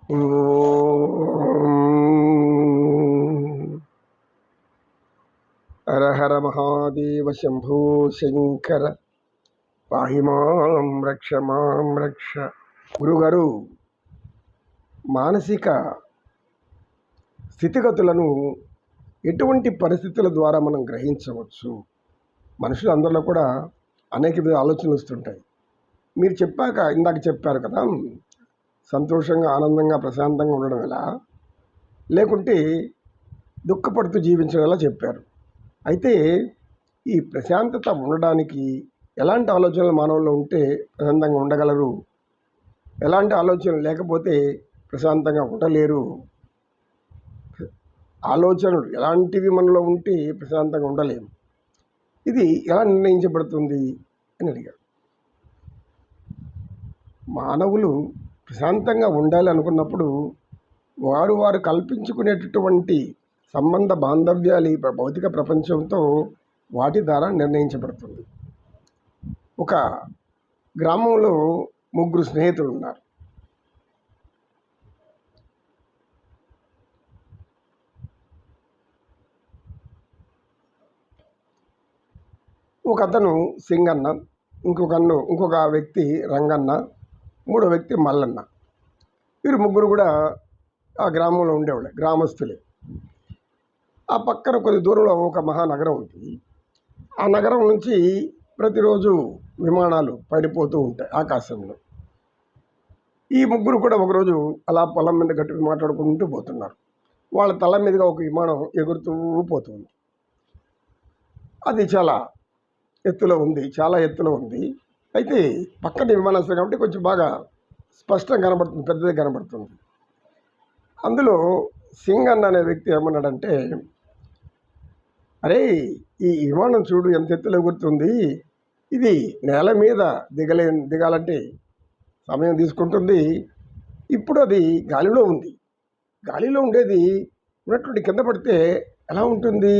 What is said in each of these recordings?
హర హర మహాదేవ శంభో శంకర పాహి మాం రక్ష. గురుగారు, మానసిక స్థితిగతులను ఎటువంటి పరిస్థితుల ద్వారా మనం గ్రహించవచ్చు? మనుషులు అందరిలో కూడా అనేక విధ ఆలోచనలు వస్తుంటాయి. మీరు ఇందాక చెప్పారు కదా, సంతోషంగా, ఆనందంగా, ప్రశాంతంగా ఉండడం ఎలా, లేకుంటే దుఃఖపడుతూ జీవించడం ఎలా చెప్పారు. అయితే ఈ ప్రశాంతత ఉండడానికి ఎలాంటి ఆలోచనలు మానవుల్లో ఉంటే ప్రశాంతంగా ఉండగలరు, ఎలాంటి ఆలోచనలు లేకపోతే ప్రశాంతంగా ఉండలేరు, ఆలోచనలు ఎలాంటివి మనలో ఉంటే ప్రశాంతంగా ఉండలేము, ఇది ఎలా నిర్ణయించబడుతుంది అని అడిగారు. మానవులు ప్రశాంతంగా ఉండాలి అనుకున్నప్పుడు వారు కల్పించుకునేటటువంటి సంబంధ బాంధవ్యాలు ఈ భౌతిక ప్రపంచంతో వాటి ద్వారా నిర్ణయించబడుతుంది. ఒక గ్రామంలో 3 స్నేహితులు ఉన్నారు. ఒక అతను సింగన్న, ఇంకొక వ్యక్తి రంగన్న, 3వ వ్యక్తి మల్లన్న. వీరు 3 కూడా ఆ గ్రామంలో ఉండేవాళ్ళే, గ్రామస్తులే. ఆ పక్కన కొద్ది దూరంలో ఒక మహానగరం ఉంది. ఆ నగరం నుంచి ప్రతిరోజు విమానాలు పడిపోతూ ఉంటాయి ఆకాశంలో. ఈ 3 కూడా ఒకరోజు అలా పొలం మీద గట్టిగా మాట్లాడుకుంటూ పోతున్నారు. వాళ్ళ తల మీదుగా ఒక విమానం ఎగురుతూ పోతుంది. అది చాలా ఎత్తులో ఉంది. అయితే పక్కన విమానాశ్రయం కాబట్టి కొంచెం బాగా స్పష్టంగా కనబడుతుంది, పెద్దది కనబడుతుంది. అందులో సింగన్న అనే వ్యక్తి ఏమన్నాడంటే, అరే, ఈ విమానం చూడు ఎంత ఎత్తులో ఎగురుతుంది, ఇది నేల మీద దిగాలంటే సమయం తీసుకుంటుంది. ఇప్పుడు అది గాలిలో ఉంది. గాలిలో ఉండేది ఉన్నటువంటి కింద పడితే ఎలా ఉంటుంది,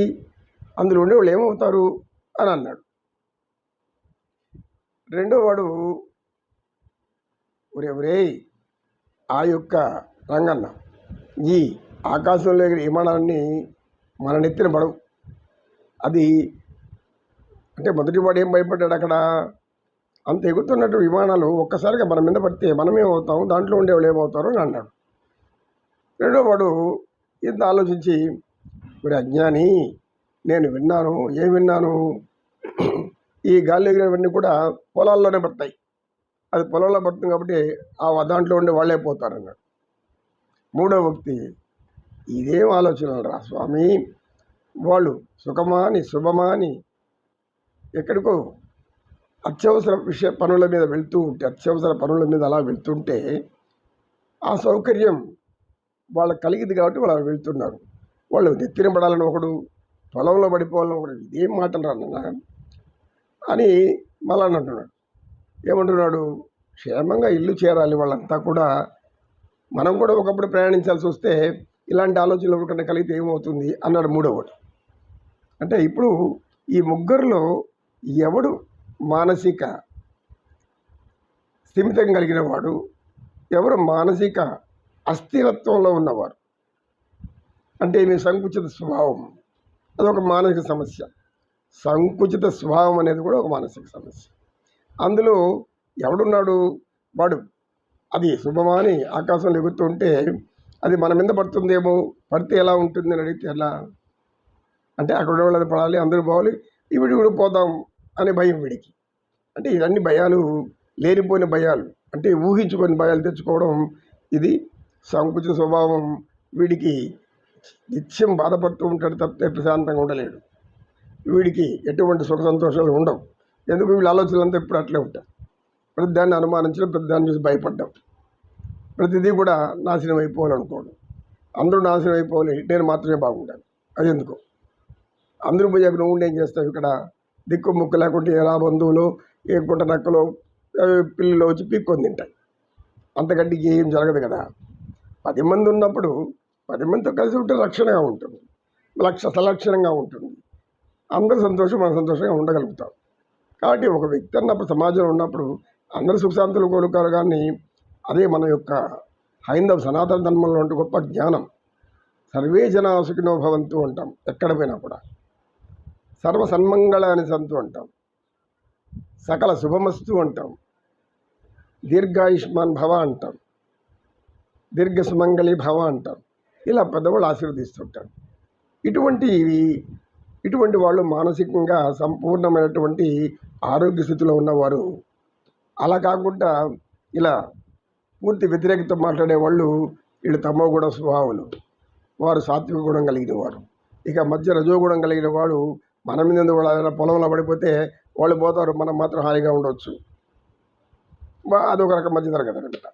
అందులో ఉండేవాళ్ళు ఏమవుతారు అని అన్నాడు. రెండో వాడు, ఒరే ఆ యొక్క రంగన్న, ఈ ఆకాశంలో ఎగిరే విమానాన్ని మన నెత్తిన పడవు. అది అంటే మొదటి వాడు ఏం భయపడ్డాడు, అక్కడ అంత ఎగురుతున్నట్టు విమానాలు ఒక్కసారిగా మన మీద పడితే మనమేమవుతాం, దాంట్లో ఉండేవాళ్ళు ఏమవుతారు అని అన్నాడు. రెండో వాడు ఇంత ఆలోచించి, మరి అజ్ఞాని, నేను ఏం విన్నాను, ఈ గాలి ఎగిరేవన్నీ కూడా పొలాల్లోనే పడతాయి, అది పొలంలో పడుతుంది కాబట్టి దాంట్లో ఉండే వాళ్ళే పోతారన్నాడు. మూడో వ్యక్తి, ఇదేం ఆలోచనలు రా స్వామి, వాళ్ళు సుఖమాని శుభమాని ఎక్కడికో అత్యవసర పనుల మీద అలా వెళ్తుంటే ఆ సౌకర్యం వాళ్ళకి కలిగింది కాబట్టి వాళ్ళు వెళ్తున్నారు. వాళ్ళు నెత్తిన పడాలని ఒకడు, పొలంలో పడిపోవాలని ఒకడు, ఇదేం మాటలు రాన్న అని మళ్ళా అంటున్నాడు. ఏమంటున్నాడు, క్షేమంగా ఇల్లు చేరాలి వాళ్ళంతా కూడా. మనం కూడా ఒకప్పుడు ప్రయాణించాల్సి వస్తే ఇలాంటి ఆలోచనలు ఎవరికన్నా కలిగితే ఏమవుతుంది అన్నాడు మూడోవాడు. అంటే ఇప్పుడు ఈ 3లో ఎవడు మానసిక స్థిమితం కలిగిన వాడు, ఎవరు మానసిక అస్థిరత్వంలో ఉన్నవారు, అంటే మీ సంకుచిత స్వభావం, అదొక మానసిక సమస్య. సంకుచిత స్వభావం అనేది కూడా ఒక మానసిక సమస్య. అందులో ఎవడున్నాడు, వాడు అది శుభమాని ఆకాశంలో ఎగురుతుంటే అది మన మీద పడుతుందేమో, పడితే ఎలా ఉంటుంది అని అడిగితే ఎలా, అంటే అక్కడ వాళ్ళది పడాలి, అందరూ పోవాలి, వీడి కూడా పోదాం అనే భయం వీడికి. అంటే ఇవన్నీ భయాలు, లేనిపోయిన భయాలు, అంటే ఊహించుకొని భయాలు తెచ్చుకోవడం, ఇది సంకుచిత స్వభావం. వీడికి నిత్యం బాధపడుతూ ఉంటాడు తప్పితే ప్రశాంతంగా ఉండలేడు. వీడికి ఎటువంటి సుఖ సంతోషాలు ఉండవు. ఎందుకు, వీళ్ళ ఆలోచనలంతా ఎప్పుడు అట్లే ఉంటాయి. ప్రతిదాన్ని అనుమానించడం, ప్రతిదాన్ని చూసి భయపడ్డాం, ప్రతిదీ కూడా నాశనం అయిపోవాలనుకోవడం. అందరూ నాశనం అయిపోవాలి, నేను మాత్రమే బాగుంటాను. అది ఎందుకు, అందరూ పోయాక నువ్వు ఏం చేస్తావు, ఇక్కడ దిక్కు ముక్కు లేకుంటే ఎలా బంధువులు ఏ గుంట నక్కలో పిల్లలు వచ్చి పీక్కొని తింటాయి, అంతకంటే ఏం జరగదు కదా. 10 మంది ఉన్నప్పుడు 10 మందితో కలిసి ఉంటే రక్షణగా ఉంటుంది, సలక్షణంగా ఉంటుంది, అందరూ సంతోషం, మన సంతోషంగా ఉండగలుగుతాం. కాబట్టి ఒక వ్యక్తి అన్నప్పుడు, సమాజంలో ఉన్నప్పుడు అందరూ సుఖశాంతులు కోరుకోరు, కానీ అదే మన యొక్క హైందవ సనాతన ధర్మంలో ఉంటే గొప్ప జ్ఞానం. సర్వే జనా సుఖినో భవంతు అంటాం, ఎక్కడ పోయినా కూడా. సర్వ సన్మంగళాని సంతు అంటాం, సకల శుభమస్తు అంటాం, దీర్ఘాయుష్మాన్ భవ అంటాం, దీర్ఘ సుమంగళి భవ అంటాం. ఇలా పెద్దవాళ్ళు ఆశీర్వదిస్తుంటారు. ఇటువంటి వాళ్ళు మానసికంగా సంపూర్ణమైనటువంటి ఆరోగ్య స్థితిలో ఉన్నవారు. అలా కాకుండా ఇలా పూర్తి వ్యతిరేకత మాట్లాడే వాళ్ళు, వీళ్ళు తమో గుణ స్వభావులు, వారు సాత్విక గుణం కలిగిన వారు. ఇక మధ్య రజోగుణం కలిగిన వాడు మన మీద కూడా పొలంలో పడిపోతే వాళ్ళు పోతారు, మనం మాత్రం హాయిగా ఉండవచ్చు. అదొక రకం మధ్య తరగతి అనమాట.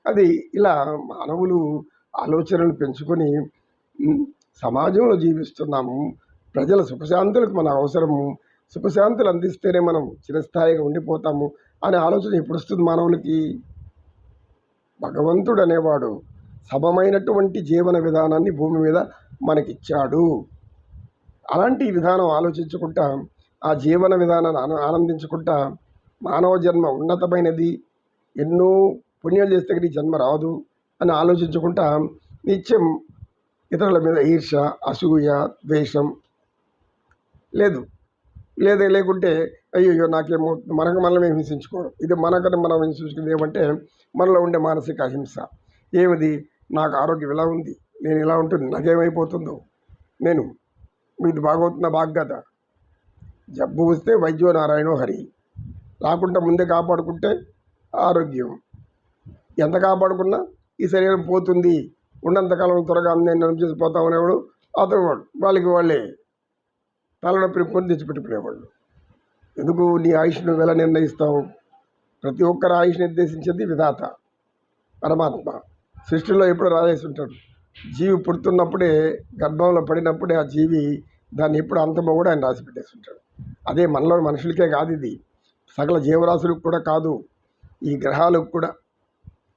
అది ఇలా మానవులు ఆలోచనలు పెంచుకొని సమాజంలో జీవిస్తున్నాము. ప్రజల సుఖశాంతులకు మన అవసరము, సుఖశాంతులు అందిస్తేనే మనం చిరస్థాయిగా ఉండిపోతాము అనే ఆలోచన ఎప్పుడు వస్తుంది మానవులకి? భగవంతుడు అనేవాడు సమమైనటువంటి జీవన విధానాన్ని భూమి మీద మనకిచ్చాడు. అలాంటి విధానం ఆలోచించుకుంటా, ఆ జీవన విధానాన్ని ఆనందించుకుంటా, మానవ జన్మ ఉన్నతమైనది, ఎన్నో పుణ్యాలు చేస్తే ఈ జన్మ రాదు అని ఆలోచించుకుంటా నిత్యం ఇతరుల మీద ఈర్ష, అసూయ, ద్వేషం లేకుంటే అయ్యో నాకేమో మనల్ని హింసించుకోవడం. ఇది మనకని మనం హింసించుకునేది ఏమంటే మనలో ఉండే మానసిక అహింస. ఏమిది? నాకు ఆరోగ్యం ఇలా ఉంది, నేను ఇలా ఉంటుంది, నాకేమైపోతుందో, నేను ఇది బాగవుతుందా బాగ్గదా. జబ్బు వస్తే వైద్యో నారాయణో హరి, రాకుండా ముందే కాపాడుకుంటే ఆరోగ్యం. ఎంత కాపాడుకున్నా ఈ శరీరం పోతుంది, ఉన్నంతకాలం త్వరగా నేను చేసిపోతామనేవాడు అతను వాళ్ళే తలనొప్పి కొని తెచ్చిపెట్టుకునేవాళ్ళు. ఎందుకు? నీ ఆయుష్ నువ్వు ఎలా నిర్ణయిస్తావు? ప్రతి ఒక్కరి ఆయుష్ నిర్దేశించేది విధాత పరమాత్మ. సృష్టిలో ఎప్పుడు రాజేసి ఉంటాడు. జీవి పుడుతున్నప్పుడే, గర్భంలో పడినప్పుడే ఆ జీవి దాన్ని ఎప్పుడు అంతమో కూడా ఆయన రాసి పెట్టేసి ఉంటాడు. అదే మనలో మనుషులకే కాదు, ఇది సకల జీవరాశులకు కూడా కాదు, ఈ గ్రహాలకు కూడా.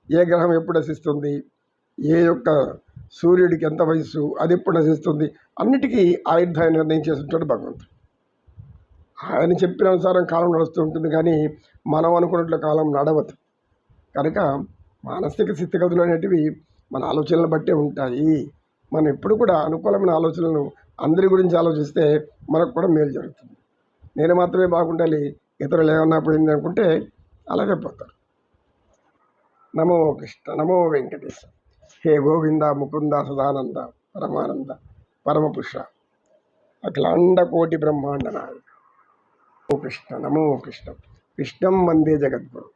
ఏ గ్రహం ఎప్పుడు నశిస్తుంది, ఏ యొక్క సూర్యుడికి ఎంత వయస్సు, అది ఎప్పుడు నశిస్తుంది, అన్నిటికీ ఆయుర్దాయం నిర్ణయం చేసి ఉంటాడు భగవంతుడు. ఆయన చెప్పిన అనుసారం కాలం నడుస్తూ ఉంటుంది, కానీ మనం అనుకున్నట్లు కాలం నడవదు. కనుక మానసిక స్థితిగతులు అనేటివి మన ఆలోచనలు బట్టే ఉంటాయి. మనం ఎప్పుడు కూడా అనుకూలమైన ఆలోచనలను అందరి గురించి ఆలోచిస్తే మనకు కూడా మేలు జరుగుతుంది. నేను మాత్రమే బాగుండాలి, ఇతరులు ఏమన్నా పోయింది అనుకుంటే అలాగే పోతారు. నమో కృష్ణ, నమో వెంకటేశ. హే గోవింద, ముకుంద, సదానంద, పరమానంద, పరమపురుష, అఖిలాండ కోటి బ్రహ్మాండ నాయక. ఓ కృష్ణ, నమో కృష్ణ. కృష్ణం వందే జగద్గురు.